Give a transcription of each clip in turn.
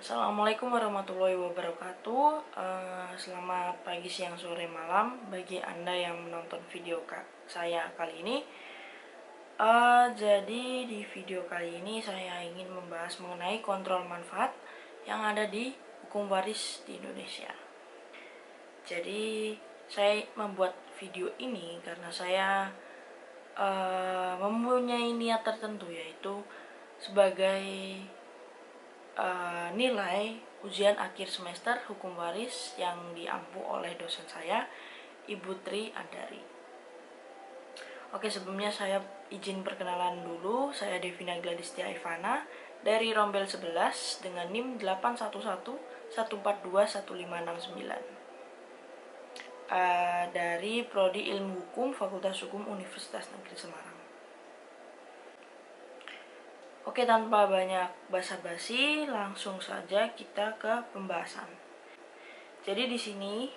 Assalamualaikum warahmatullahi wabarakatuh. Selamat pagi, siang, sore, malam bagi Anda yang menonton video saya kali ini. Jadi di video kali ini saya ingin membahas mengenai kontrol manfaat yang ada di hukum waris di Indonesia. Jadi saya membuat video ini karena saya mempunyai niat tertentu, yaitu sebagai nilai ujian akhir semester hukum waris yang diampu oleh dosen saya, Ibu Tri Andari. Oke, sebelumnya saya izin perkenalan dulu. Saya Devina Gladistia Ivana dari Rombel 11 dengan NIM 811142159, dari Prodi Ilmu Hukum Fakultas Hukum Universitas Negeri Semarang. Oke, tanpa banyak basa-basi, langsung saja kita ke pembahasan. Jadi di sini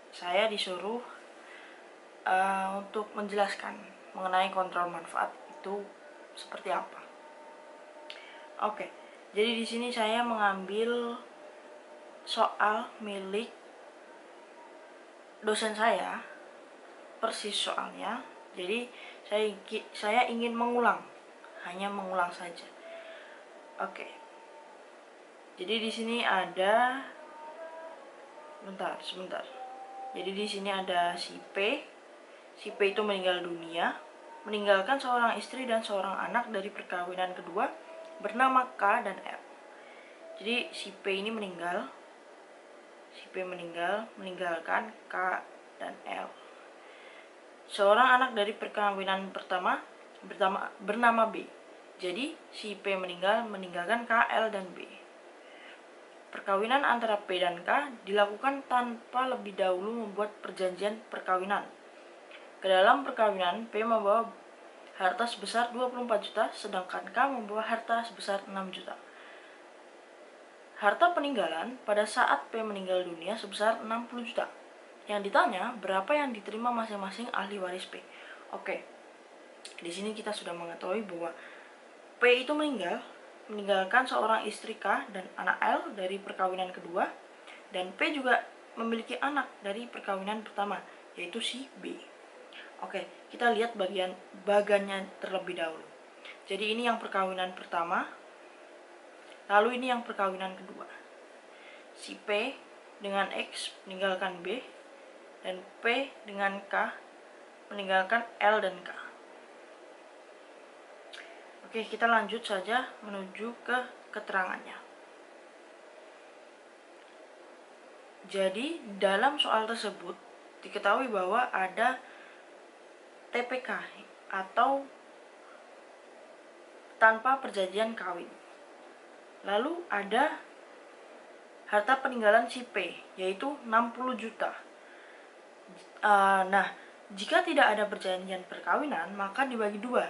saya disuruh untuk menjelaskan mengenai kontrol manfaat itu seperti apa. Oke, jadi di sini saya mengambil soal milik dosen saya, persis soalnya. Jadi saya ingin mengulang, hanya mengulang saja. Oke. Jadi di sini ada sebentar. Jadi di sini ada si P. Si P itu meninggal dunia, meninggalkan seorang istri dan seorang anak dari perkawinan kedua bernama K dan L. Jadi si P ini meninggal. Si P meninggalkan K dan L. Seorang anak dari perkawinan pertama bernama B. Jadi si P meninggalkan K, L, dan B. Perkawinan antara P dan K dilakukan tanpa lebih dahulu membuat perjanjian perkawinan. Ke dalam perkawinan, P membawa harta sebesar 24 juta, sedangkan K membawa harta sebesar 6 juta. Harta peninggalan pada saat P meninggal dunia sebesar 60 juta. Yang ditanya, berapa yang diterima masing-masing ahli waris P? Oke, di sini kita sudah mengetahui bahwa P itu meninggalkan seorang istri K dan anak L dari perkawinan kedua, dan P juga memiliki anak dari perkawinan pertama, yaitu si B. Oke, kita lihat bagannya terlebih dahulu. Jadi ini yang perkawinan pertama, lalu ini yang perkawinan kedua. Si P dengan X meninggalkan B, dan P dengan K meninggalkan L dan K. Oke, kita lanjut saja menuju ke keterangannya. Jadi dalam soal tersebut diketahui bahwa ada TPK atau tanpa perjanjian kawin. Lalu ada harta peninggalan si P, yaitu 60 juta. Nah, jika tidak ada perjanjian perkawinan, maka dibagi dua.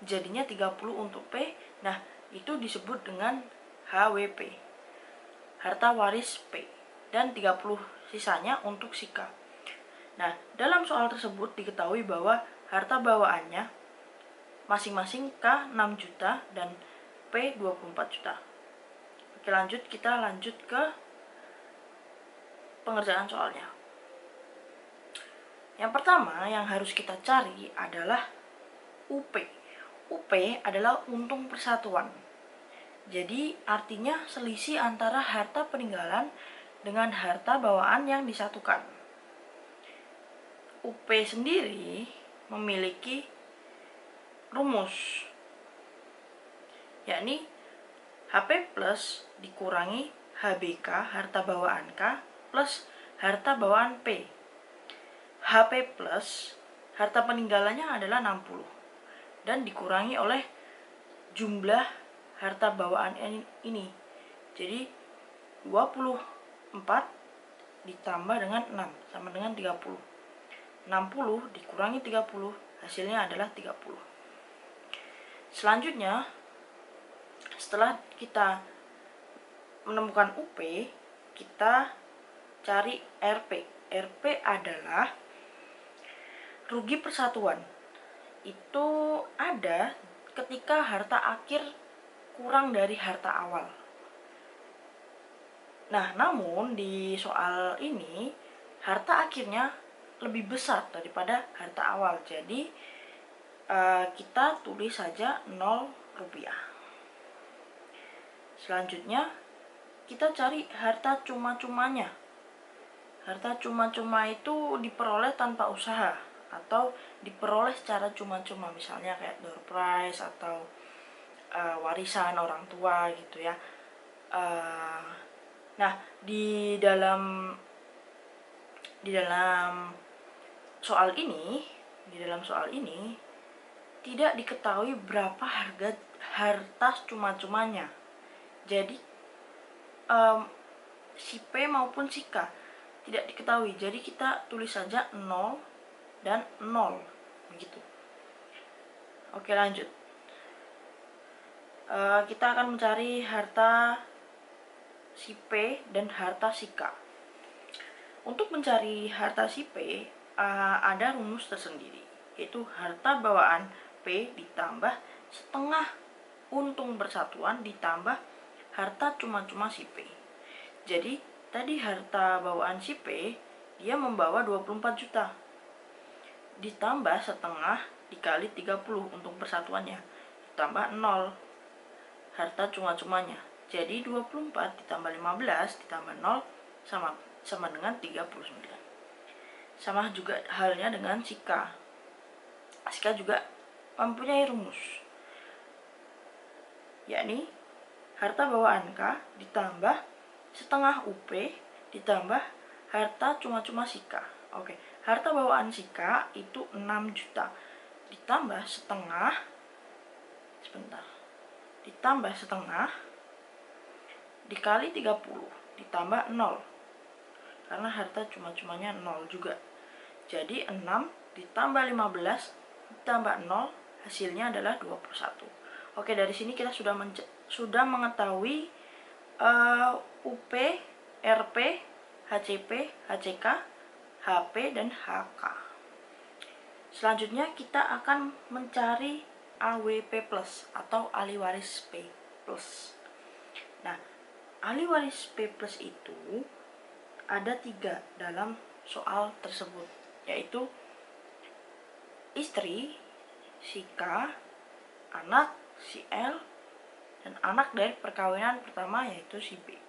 Jadinya 30 untuk P. Nah, itu disebut dengan HWP, harta waris P, dan 30 sisanya untuk si K. Nah, dalam soal tersebut diketahui bahwa harta bawaannya masing-masing K 6 juta dan P 24 juta. Oke, kita lanjut ke pengerjaan soalnya. Yang pertama yang harus kita cari adalah UP. UP adalah untung persatuan. Jadi artinya selisih antara harta peninggalan dengan harta bawaan yang disatukan. UP sendiri memiliki rumus, yakni HP plus dikurangi HBK, harta bawaan K, plus harta bawaan P. HP plus harta peninggalannya adalah 60 dan dikurangi oleh jumlah harta bawaan ini. Jadi 24 ditambah dengan 6 sama dengan 30. 60 dikurangi 30, hasilnya adalah 30. Selanjutnya, setelah kita menemukan UP, kita cari RP. RP adalah rugi persatuan. Itu ada ketika harta akhir kurang dari harta awal. Nah, namun di soal ini harta akhirnya lebih besar daripada harta awal. Jadi kita tulis saja 0 rupiah. Selanjutnya kita cari harta cuma-cumanya. Harta cuma-cuma itu diperoleh tanpa usaha atau diperoleh secara cuma-cuma, misalnya kayak door prize atau warisan orang tua gitu ya. Nah, di dalam soal ini tidak diketahui berapa harga harta cuma-cumanya. Jadi si P maupun si K tidak diketahui. Jadi kita tulis saja 0 dan 0 begitu. Oke, lanjut. Kita akan mencari harta si P dan harta si K. Untuk mencari harta si P ada rumus tersendiri, yaitu harta bawaan P ditambah setengah untung persatuan ditambah harta cuma-cuma si P. Jadi tadi harta bawaan si P dia membawa 24 juta ditambah setengah dikali 30 untung persatuannya ditambah 0 harta cuma-cumanya. Jadi 24 ditambah 15 ditambah 0 sama dengan 39. Sama juga halnya dengan si K. Si K juga mempunyai rumus, yakni harta bawaan K ditambah setengah UP ditambah harta cuma-cuma si K. Oke, harta bawaan si K itu 6 juta ditambah setengah ditambah setengah dikali 30 ditambah 0 karena harta cuma-cumanya 0 juga. Jadi 6 ditambah 15 ditambah 0 hasilnya adalah 21. Oke, dari sini kita sudah mengetahui UP, RP, HCP, HCK, HP, dan HK. Selanjutnya kita akan mencari AWP plus atau ahli waris P plus. Nah, ahli waris P plus itu ada 3 dalam soal tersebut, yaitu istri si K, anak si L, dan anak dari perkawinan pertama yaitu si B.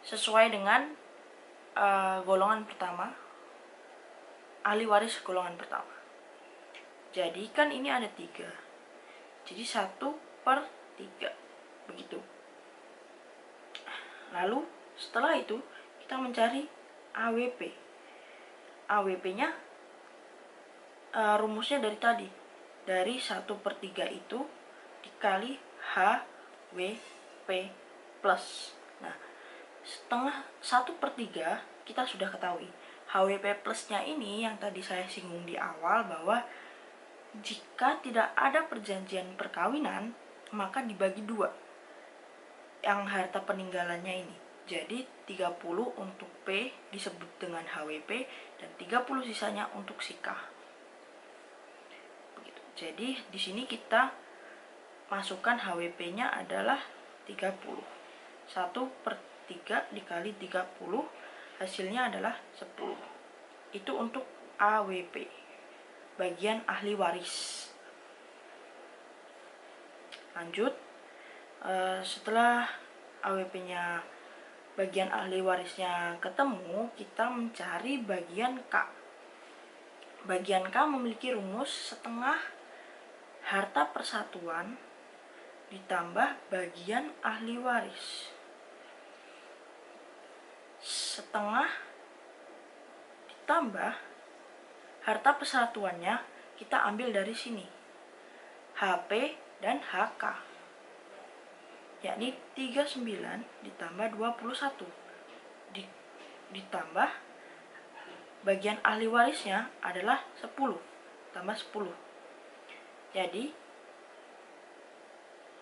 Sesuai dengan golongan pertama, ahli waris golongan pertama. Jadi kan ini ada 3, jadi 1/3 begitu. Lalu setelah itu kita mencari AWP. AWP-nya rumusnya dari tadi, dari 1/3 itu dikali HWP plus. Nah, setengah 1/3 kita sudah ketahui. HWP plusnya ini yang tadi saya singgung di awal, bahwa jika tidak ada perjanjian perkawinan maka dibagi 2 yang harta peninggalannya ini. Jadi 30 untuk P disebut dengan HWP dan 30 sisanya untuk si K. Begitu. Jadi di sini kita masukkan HWP-nya adalah 30. 1/3 dikali 30 hasilnya adalah 10. Itu untuk AWP, bagian ahli waris. Lanjut, setelah AWP-nya, bagian ahli warisnya ketemu, kita mencari bagian K. Bagian K memiliki rumus setengah harta persatuan ditambah bagian ahli waris. Setengah ditambah harta persatuannya kita ambil dari sini, HP dan HK, yakni 39 ditambah 21 ditambah bagian ahli warisnya adalah 10 tambah 10. Jadi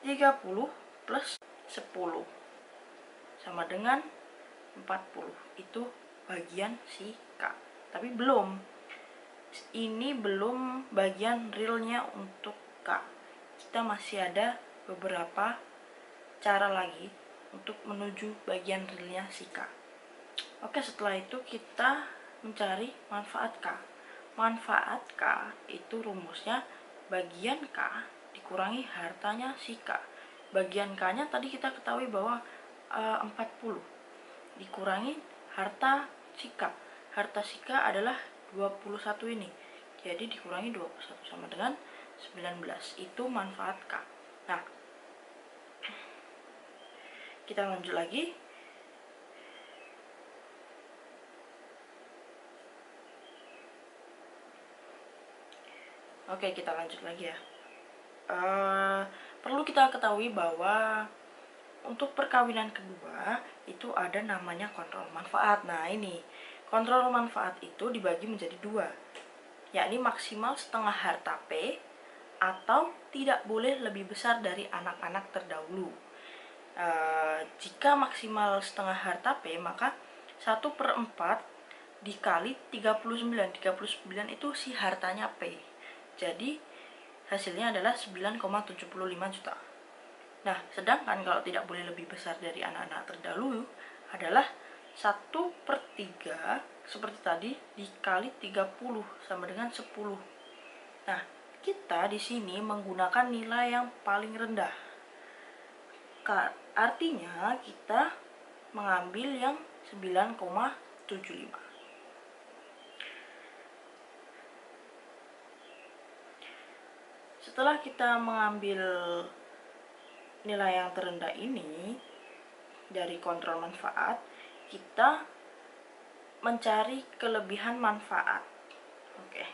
30 plus 10 sama dengan 40. Itu bagian si K. Tapi belum, ini belum bagian realnya untuk K. Kita masih ada beberapa cara lagi untuk menuju bagian realnya si K. Oke, setelah itu kita mencari manfaat K. Manfaat K itu rumusnya bagian K dikurangi hartanya si K. Bagian K-nya tadi kita ketahui bahwa 40 dikurangi harta si K. Harta si K adalah 21 ini. Jadi dikurangi 21 sama dengan 19. Itu manfaat K. Nah, kita lanjut lagi. Oke, kita lanjut lagi ya. Perlu kita ketahui bahwa untuk perkawinan kedua itu ada namanya kontrol manfaat. Nah, ini kontrol manfaat itu dibagi menjadi dua, yakni maksimal setengah harta P atau tidak boleh lebih besar dari anak-anak terdahulu. Jika maksimal setengah harta P, maka 1/4 dikali 39. 39 itu si hartanya P. Jadi hasilnya adalah 9,75 juta. Nah, sedangkan kalau tidak boleh lebih besar dari anak-anak terdahulu adalah 1/3 seperti tadi dikali 30 sama dengan 10. Nah, kita di sini menggunakan nilai yang paling rendah. Artinya kita mengambil yang 9,75. Setelah kita mengambil nilai yang terendah ini dari kontrol manfaat, kita mencari kelebihan manfaat. Oke.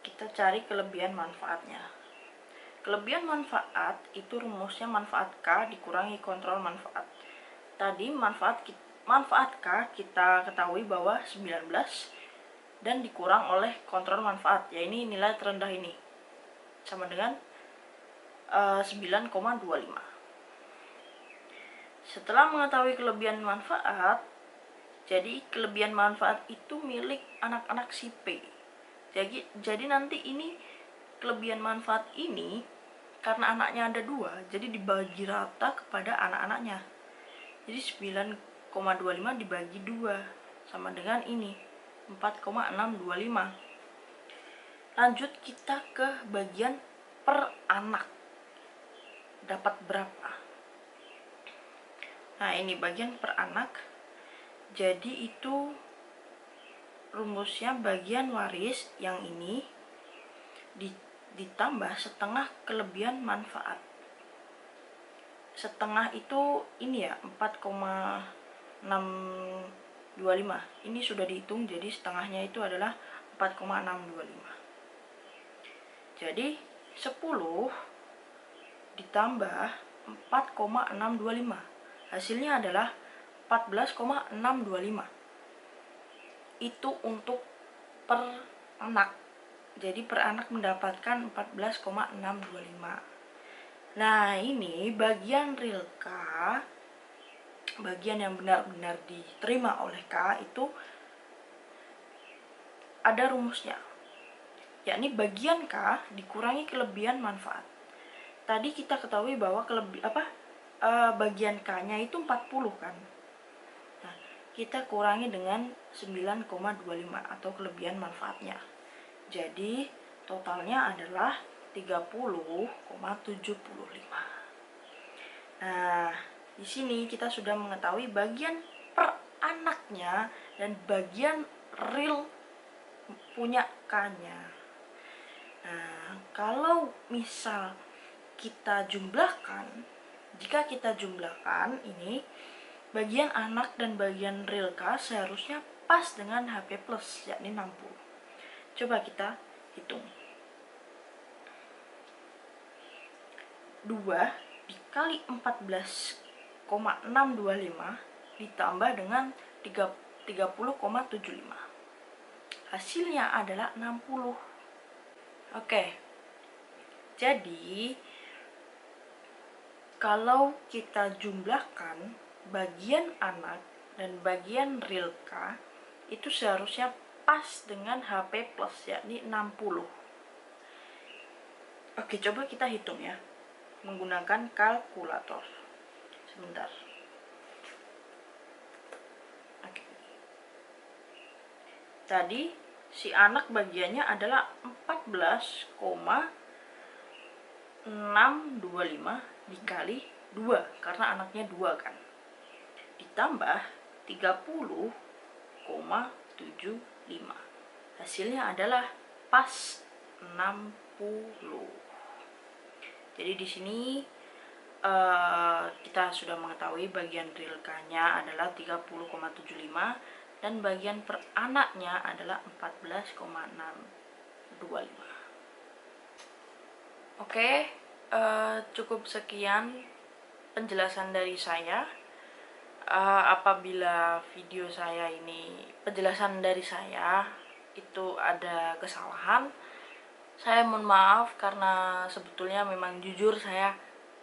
Kita cari kelebihan manfaatnya. Kelebihan manfaat itu rumusnya manfaat K dikurangi kontrol manfaat. Tadi manfaat K kita ketahui bahwa 19 dan dikurang oleh kontrol manfaat, ya ini nilai terendah ini sama dengan 9,25. Setelah mengetahui kelebihan manfaat, jadi kelebihan manfaat itu milik anak-anak si P. Jadi nanti ini kelebihan manfaat ini karena anaknya ada 2, jadi dibagi rata kepada anak-anaknya. Jadi 9,25 dibagi 2 sama dengan ini 4,625. Lanjut kita ke bagian per anak. Dapat berapa? Nah, ini bagian per anak. Jadi itu rumusnya bagian waris yang ini ditambah setengah kelebihan manfaat. Setengah itu ini ya 4,625. Ini sudah dihitung, jadi setengahnya itu adalah 4,625. Jadi 10 ditambah 4,625. Hasilnya adalah 14,625. Itu untuk per anak. Jadi per anak mendapatkan 14,625. Nah, ini bagian real K, bagian yang benar-benar diterima oleh K itu ada rumusnya, yakni bagian K dikurangi kelebihan manfaat. Tadi kita ketahui bahwa bagian K-nya itu 40 kan. Nah, kita kurangi dengan 9,25 atau kelebihan manfaatnya. Jadi totalnya adalah 30,75. Nah, di sini kita sudah mengetahui bagian per anaknya dan bagian real punya K-nya. Nah, kalau misal kita jumlahkan, jika kita jumlahkan ini, bagian anak dan bagian real K seharusnya pas dengan HP plus, yakni 60. Coba kita hitung. 2 dikali 14,625 ditambah dengan 30,75. Hasilnya adalah 60. Oke. Jadi kalau kita jumlahkan bagian anak dan bagian real K itu seharusnya pas dengan HP plus, yakni 60. Oke, coba kita hitung ya. menggunakan kalkulator. Sebentar. Oke. Tadi si anak bagiannya adalah 14,625 dikali 2 karena anaknya 2 kan. Ditambah 30,75. Hasilnya adalah pas 60. Jadi di sini kita sudah mengetahui bagian real K-nya adalah 30,75 dan bagian per anaknya adalah 14,625. Oke, cukup sekian penjelasan dari saya. Apabila video saya ini, penjelasan dari saya itu ada kesalahan, saya mohon maaf karena sebetulnya memang jujur saya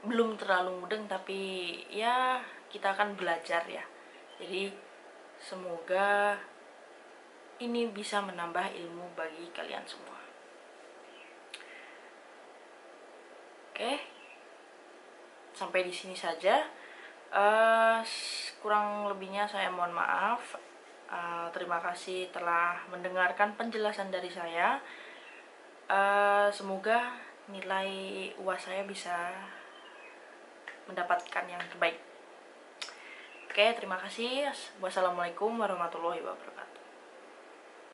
belum terlalu mudeng, tapi ya kita akan belajar ya. Jadi semoga ini bisa menambah ilmu bagi kalian semua. Oke, sampai di sini saja. Kurang lebihnya saya mohon maaf. Terima kasih telah mendengarkan penjelasan dari saya. Semoga nilai UAS saya bisa mendapatkan yang terbaik. Oke, terima kasih. Wassalamualaikum warahmatullahi wabarakatuh.